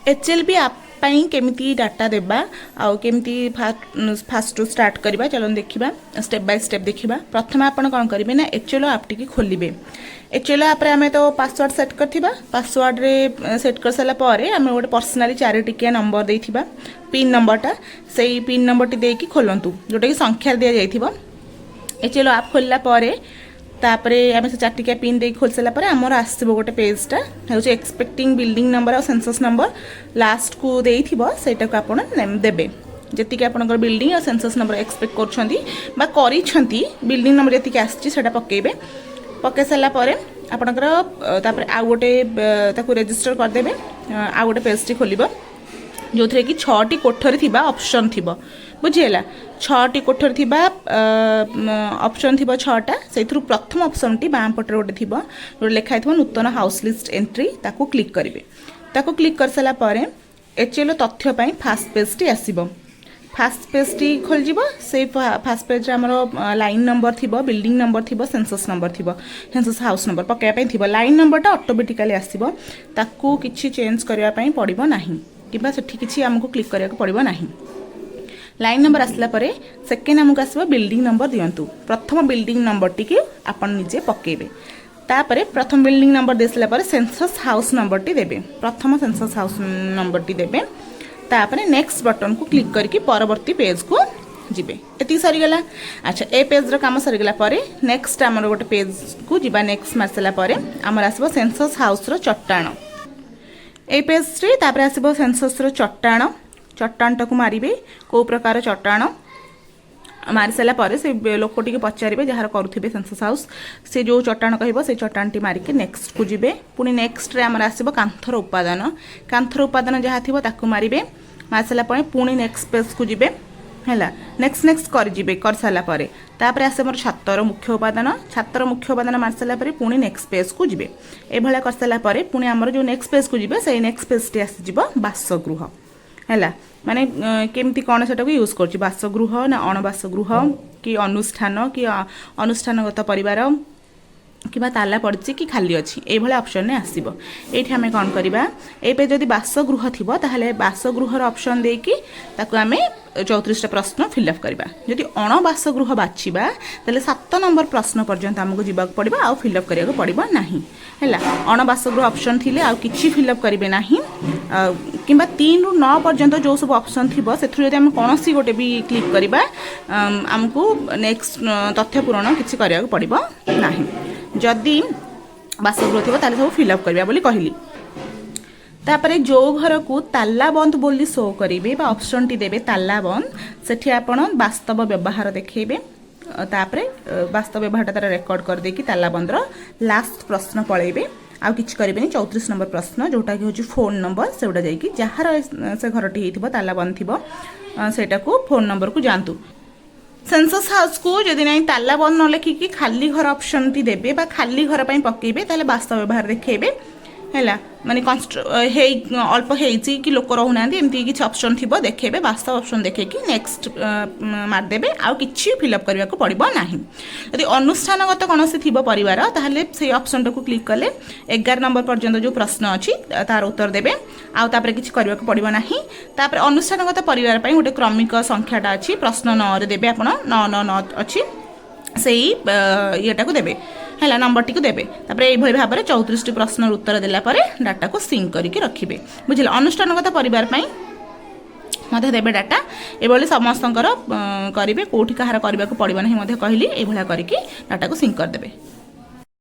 HLB आप केमिति data देबा आउ केमिति फास्ट टू स्टार्ट करबा चलो देखिबा स्टेप बाय स्टेप देखिबा। प्रथम आपण कोन करिवे ना HLB ऐप टी खोलिबे। HLB ऐप रे हमें तो पासवर्ड सेट करथिबा, पासवर्ड रे सेट कर साला पारे हमें गोटे पर्सनली 4 टिकिया नंबर देथिबा, पिन नंबरटा सेही पिन नंबर टी देकी खोलंतु जोटा कि संख्या दिया जाइथिबा। HLB ऐप खोलला पारे तापरे आम से 4 टिकिया पिन दे खोल सारा पर आमर आसो गोटे पेजटा हूँ एक्सपेक्टिंग बिल्डिंग नंबर और सेंसस नंबर लास्ट को देटा को आप देवे जी आप बिल्डिंग और सेंसस नंबर एक्सपेक्ट कर बिल्डिंग नंबर जी आसा पकेबे पके सारापर आपणकर आउ गोटे रेजिस्टर करदे आउ गोटे पेज टी खोल जो थे कि 6टी कोठरी थिबा ऑप्शन थिबो बुझिएला 6टी कोठरी थिबा ऑप्शन थिबो 6टा सेथरु प्रथम ऑप्शन टी बाम पटर गोटे थिबो जो लिखा थिबो नूतन हाउस लिस्ट एंट्री ताको क्लिक करिवे। ताको क्लिक कर साला परे HLB तथ्य पई फास्ट पेज टी आसीबो। फास्ट पेज टी खोल जिवो से फास्ट पेज रे हमरो लाइन नंबर थिबो, बिल्डिंग नंबर थिबो, सेंसस नंबर थिबो, सेंसस हाउस नंबर पकाया पई थिबो। लाइन नंबरटा ऑटोमेटिकली आसीबो, ताको किछि चेंज करिया पई पड़िबो नाही किबा सेठी किछि हमको क्लिक करिया को पड़िबो नाही। लाइन नंबर आसला परे सेकेंड हमको आसबो बिल्डिंग नंबर दियंतु। प्रथम बिल्डिंग नंबर टी के आपण निजे पकेबे। तापरे प्रथम बिल्डिंग नंबर देसला परे सेंसस हाउस नंबर टी देबे। प्रथम सेंसस हाउस नंबर टी देबे। तापरे नेक्स्ट बटन को क्लिक करके परवर्ती पेज को जिबे। एति सरी गला। अच्छा ए पेज रो काम सरी गला परे नेक्स्ट हमर गोटे पेज को जिबा। नेक्स्ट मारसला परे हमर आसबो सेंसस हाउस रो चट्टाण। ए पेज रे तापरे आसबो सेंसस रो चट्टाण। चट्टाण टाकू मारिबे को प्रकार चट्टाण मारि सारा पर से लोकटी के पचारे जार करुवे सेंसस हाउस से जो चट्टाण कह से चट्टाण टी मारिक नेक्स्ट को जीवे। पुणी नेक्स्ट रे आमर आसबो कांथर उपादान। कांथर उपादान जहाँ थी ताकू मारिबे। मारि सारा पर पुणी नेक्स्ट पेज को जीवे है नेक्स्ट नेक्स्ट कर जीवे कर सारा पर तापर आसे मोर छातर मुख्य उपादान। छातर मुख्य उपादान मारि सारा पर पुणी नेक्स्ट पेज को जीवे। ए भला कर सारा पर पुणी आमर जो नेक्स्ट पेज को जीवे से नेक्स्ट पेज टी आसीजिवो बासगृह है माने केमती कौन से यूज कर बासगृह ना अणबासगृह कि अनुष्ठान कि अनुष्ठानगत परिवार कि ताला पड़ी कि खाली अच्छी ये ऑप्शन ने आसब। ये आम कौन करवा ए जदि बासगृह थी ताहले बासगृहर ऑप्शन देकी ताकू आम 34टा प्रश्न फिलअप करवा। जदि अणबासगृह बाछिबा ताहले 7 नंबर प्रश्न पर्यंत आमको जीवाक पड़िबा आ फिलअप करिया पड़िबा नाही हैला। अणबासगृह ऑप्शन थिले आ किछि फिलअप करिवे नाही किंबा 3 रु 9 पर्यंत जो सब ऑप्शन थिबो सेथु जदि हम कोनोसी गोटे भी क्लिक करबा आमको नेक्स्ट तथ्य पूरण किछि करिया पड़िबा नाही। जदि बासगृह थी ताले सब फिलअप करबा बोली कहली। तापरे जो घर को ताला बंद बोली शो करेंगे ऑप्शन टी देवे ताला बंद सेठी आपण वास्तव व्यवहार देखेबे। तापरे वास्तव व्यवहार तार रेकर्ड कर देकी ताला बंदर लास्ट प्रश्न पळेबे आ किछि करेबेनी। 34 नंबर प्रश्न जोटा कि होची फोन नंबर सेउडा जाईकी जहार से घरटी हेतिबो ताला बंद थिबो सेटा को फोन नंबर को जानतु। सेंसस हाउस को जदि नहीं ताला बंद न लिखिकी खाली घर ऑप्शन टी देबे बा खाली घर पई पकेबे ताले वास्तव व्यवहार देखेबे हैला माने अल्प हेची कि लोक रहना एमती किसी ऑप्शन थी देखेबे वास्तव ऑप्शन देखे कि नेक्स्ट मारदेबे आउ किछि फिलअप करबा को पड़िबो नाही। यदि अनुष्ठानगत कौन से थी परिवार ताहले से ऑप्शन को क्लिक कले 11 नंबर पर्यंत जो प्रश्न अच्छी तार उत्तर देबे आउ तापर किछि करबा को पड़िबो नाही। तापर अनुष्ठानगत परिवार पई गोटे क्रमिक संख्याटा अच्छी प्रश्न 9 रे देबे आपण 999 अच्छी सेही येटा को देबे है नंबर टी को देबे। तापरे एई भली भाबरे 34 प्रश्न उत्तर देला परे डाटा को सिंक करके रखिबे बुझिले। अनुष्ठानगत परिवार पई मते देबे डाटा ए भली समस्तंकर करिवे कोठी कहार करबा को पड़िबो नाही मते कहली ए भला करके डाटा को सिंक कर देबे।